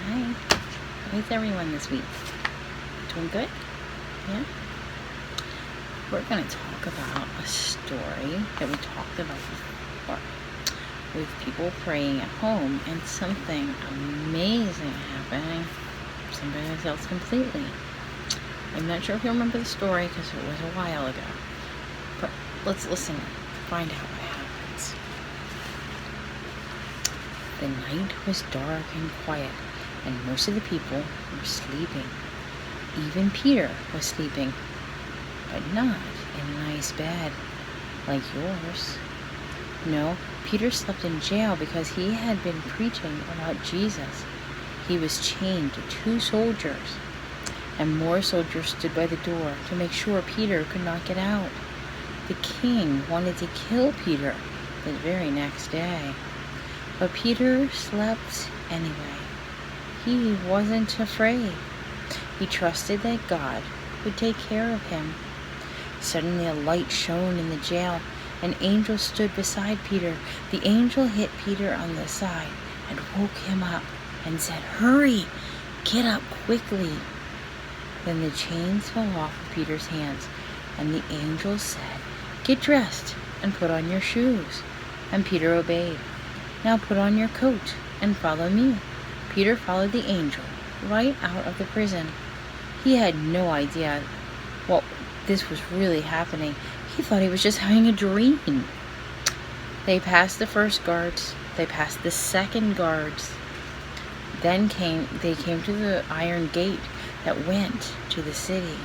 Hi. How's everyone this week? Doing good? Yeah? We're going to talk about a story that we talked about before with people praying at home and something amazing happening somebody else completely. I'm not sure if you remember the story because it was a while ago, but let's listen and find out what happens. The night was dark and quiet, and most of the people were sleeping. Even Peter was sleeping, but not in a nice bed like yours. No, Peter slept in jail because he had been preaching about Jesus. He was chained to 2 soldiers, and more soldiers stood by the door to make sure Peter could not get out. The king wanted to kill Peter the very next day, but Peter slept anyway. He wasn't afraid. He trusted that God would take care of him. Suddenly a light shone in the jail. An angel stood beside Peter. The angel hit Peter on the side and woke him up and said, "Hurry, get up quickly." Then the chains fell off of Peter's hands, and the angel said, "Get dressed and put on your shoes." And Peter obeyed. "Now put on your coat and follow me." Peter followed the angel right out of the prison. He had no idea what this was really happening. He thought he was just having a dream. They passed the first guards. They passed the second guards. Then they came to the iron gate that went to the city.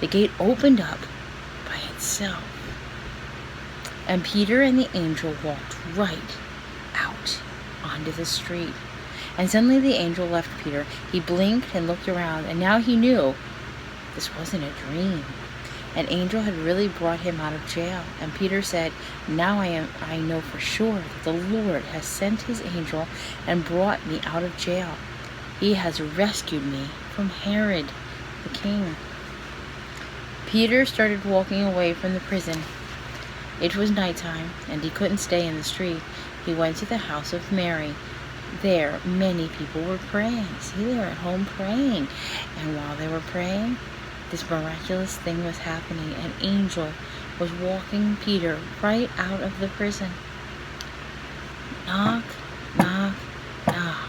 The gate opened up by itself, and Peter and the angel walked right out onto the street. And suddenly the angel left Peter. He blinked and looked around, and now he knew this wasn't a dream. An angel had really brought him out of jail. And Peter said, "Now I know for sure that the Lord has sent his angel and brought me out of jail. He has rescued me from Herod the king." Peter started walking away from the prison. It was nighttime, and he couldn't stay in the street. He went to the house of Mary. There, many people were praying. See, they were at home praying. And while they were praying, this miraculous thing was happening. An angel was walking Peter right out of the prison. Knock, knock, knock.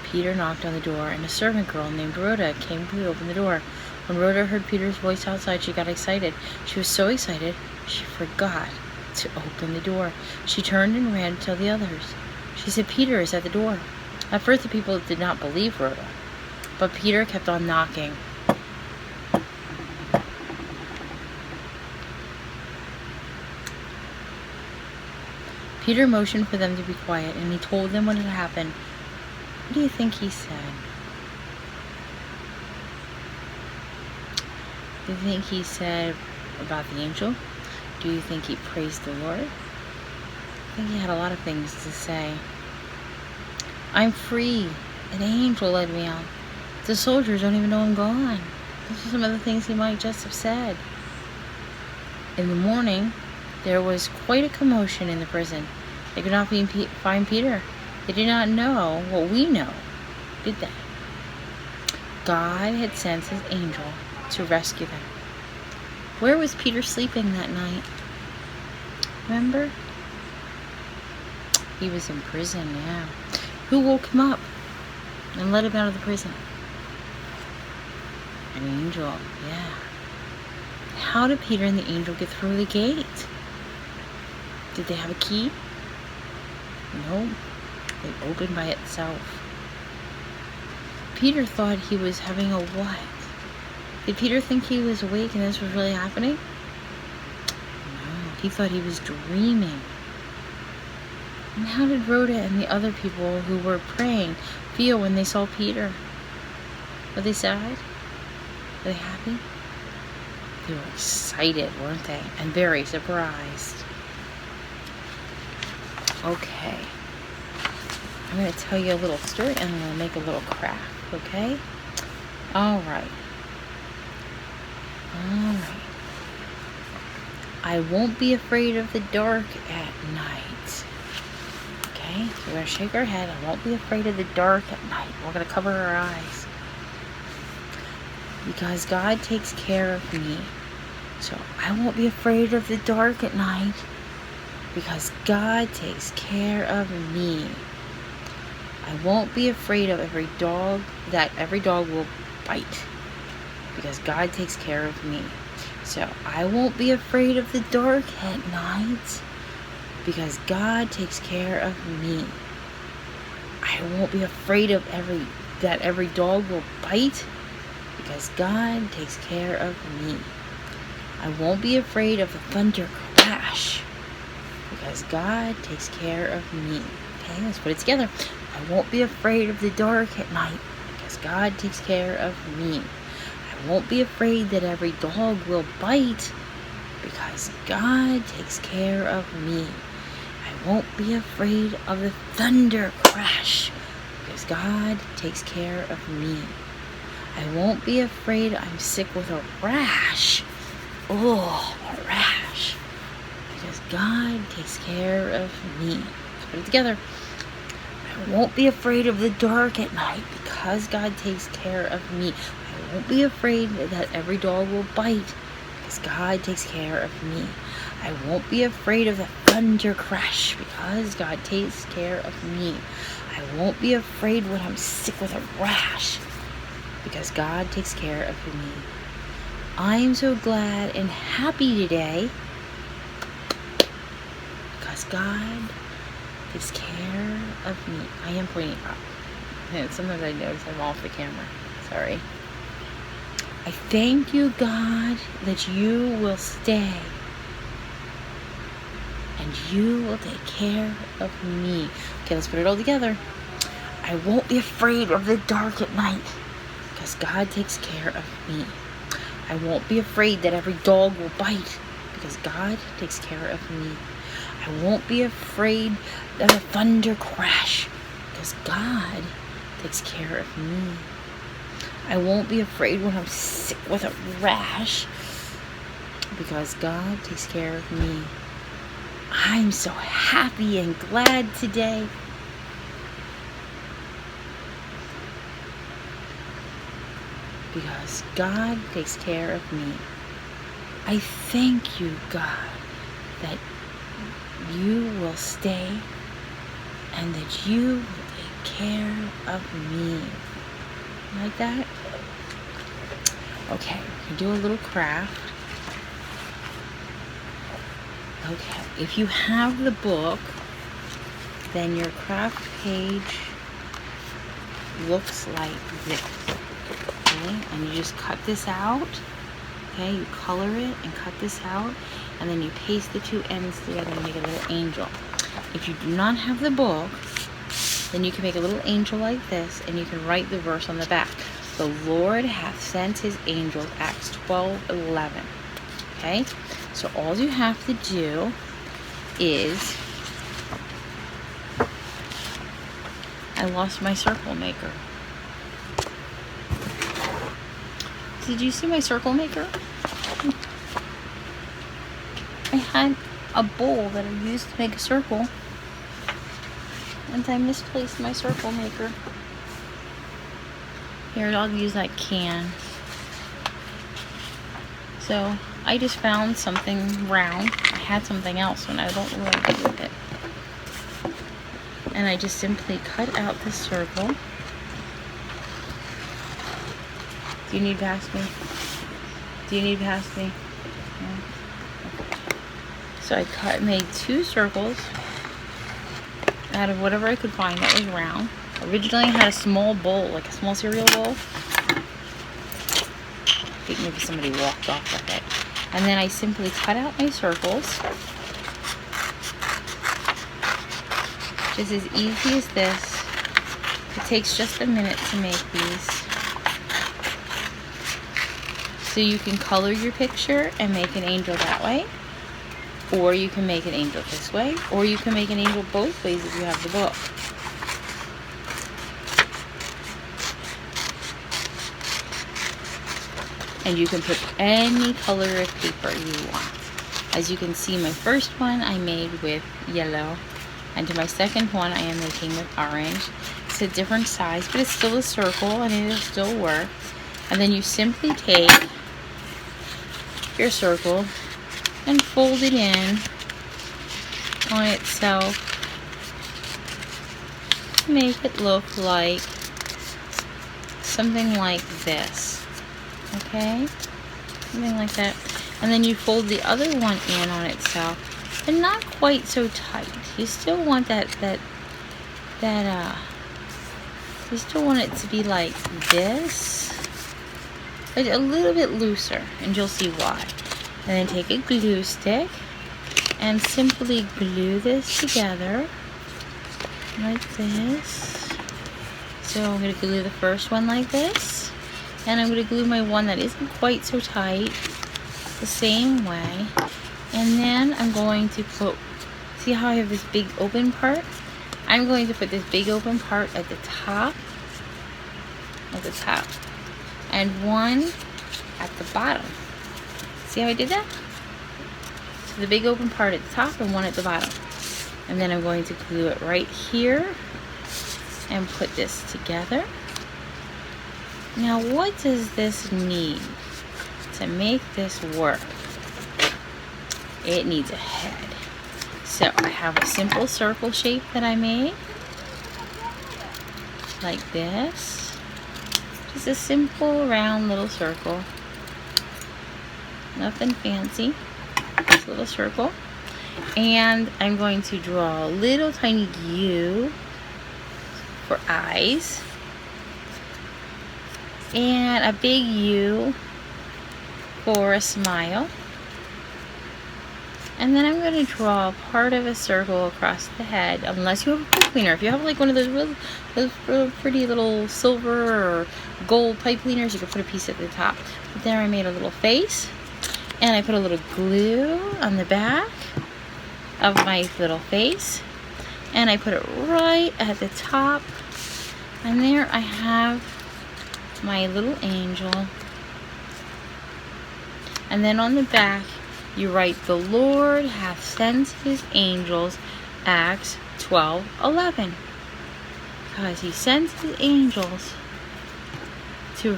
Peter knocked on the door, and a servant girl named Rhoda came to open the door. When Rhoda heard Peter's voice outside, she got excited. She was so excited, she forgot to open the door. She turned and ran to tell the others. She said, "Peter is at the door." At first, the people did not believe Rhoda, but Peter kept on knocking. Peter motioned for them to be quiet, and he told them what had happened. What do you think he said? Do you think he said about the angel? Do you think he praised the Lord? I think he had a lot of things to say. "I'm free. An angel led me out. The soldiers don't even know I'm gone." Those are some of the things he might just have said. In the morning, there was quite a commotion in the prison. They could not find Peter. They did not know what we know, did they? God had sent his angel to rescue them. Where was Peter sleeping that night? Remember? He was in prison, yeah. Who woke him up and let him out of the prison? An angel, yeah. How did Peter and the angel get through the gate? Did they have a key? No, it opened by itself. Peter thought he was having a what? Did Peter think he was awake and this was really happening? No, he thought he was dreaming. And how did Rhoda and the other people who were praying feel when they saw Peter? Were they sad? Were they happy? They were excited, weren't they? And very surprised. Okay. I'm going to tell you a little story and I'm going to make a little craft, okay? All right. I won't be afraid of the dark at night. Okay? Okay, so we're going to shake our head. I won't be afraid of the dark at night. We're going to cover our eyes. Because God takes care of me. So I won't be afraid of the dark at night. Because God takes care of me. I won't be afraid of every dog will bite. Because God takes care of me. So I won't be afraid of the dark at night. Because God takes care of me. I won't be afraid of every dog will bite. Because God takes care of me. I won't be afraid of the thunder crash. Because God takes care of me. Okay, let's put it together. I won't be afraid of the dark at night. Because God takes care of me. I won't be afraid that every dog will bite. Because God takes care of me. I won't be afraid of the thunder crash. Because God takes care of me. I won't be afraid I'm sick with a rash. Oh, a rash. Because God takes care of me. Let's put it together. I won't be afraid of the dark at night because God takes care of me. I won't be afraid that every dog will bite because God takes care of me. I won't be afraid of the thunder crash because God takes care of me. I won't be afraid when I'm sick with a rash because God takes care of me. I am so glad and happy today because God takes care of me. I am pointing up. And sometimes I notice I'm off the camera. Sorry. I thank you, God, that you will stay and you will take care of me. Okay, let's put it all together. I won't be afraid of the dark at night because God takes care of me. I won't be afraid that every dog will bite because God takes care of me. I won't be afraid of a thunder crash because God takes care of me. I won't be afraid when I'm sick with a rash because God takes care of me. I'm so happy and glad today. Because God takes care of me. I thank you, God, that you will stay and that you will take care of me. Like that? Okay, we can do a little craft. Okay, if you have the book, then your craft page looks like this. Okay, and you just cut this out. Okay, you color it and cut this out, and then you paste the two ends together and make a little angel. If you do not have the book, then you can make a little angel like this, and you can write the verse on the back. The Lord hath sent his angels, Acts 12:11. Okay, so all you have to do is, I lost my circle maker. Did you see my circle maker? I had a bowl that I used to make a circle, and I misplaced my circle maker. Here, I'll use that can. So I just found something round. I had something else and I don't know what to do with it. And I just simply cut out this circle. Do you need past me? Do you need past me? No? Okay. So I made two circles out of whatever I could find that was round. Originally I had a small bowl, like a small cereal bowl. I think maybe somebody walked off with it. And then I simply cut out my circles. Just as easy as this. It takes just a minute to make these. So you can color your picture and make an angel that way. Or you can make an angel this way. Or you can make an angel both ways if you have the book. And you can put any color of paper you want. As you can see, my first one I made with yellow. And to my second one, I am making with orange. It's a different size, but it's still a circle and it'll still work. And then you simply take your circle and fold it in on itself to make it look like something like this. Okay? Something like that. And then you fold the other one in on itself, and not quite so tight. You still want you still want it to be like this, but a little bit looser, and you'll see why. And then take a glue stick and simply glue this together like this. So I'm going to glue the first one like this, and I'm going to glue my one that isn't quite so tight the same way. And then I'm going to put, see how I have this big open part? I'm going to put this big open part at the top, and one at the bottom. See how I did that? So the big open part at the top and one at the bottom. And then I'm going to glue it right here and put this together. Now what does this need to make this work? It needs a head. So I have a simple circle shape that I made, like this. Just a simple round little circle. Nothing fancy. Just a little circle. And I'm going to draw a little tiny U for eyes. And a big U for a smile. And then I'm going to draw part of a circle across the head, unless you have a pipe cleaner. If you have like one of those real pretty little silver or gold pipe cleaners, you can put a piece at the top. But there I made a little face, and I put a little glue on the back of my little face, and I put it right at the top, and there I have my little angel. And then on the back you write, "The Lord hath sent his angels," Acts 12:11. Because he sent his angels to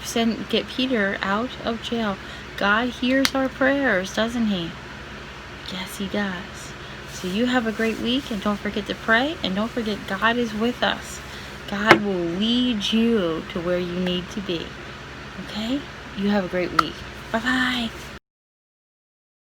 get Peter out of jail. God hears our prayers, doesn't he? Yes, he does. So you have a great week, and don't forget to pray, and don't forget God is with us. God will lead you to where you need to be. Okay? You have a great week. Bye-bye.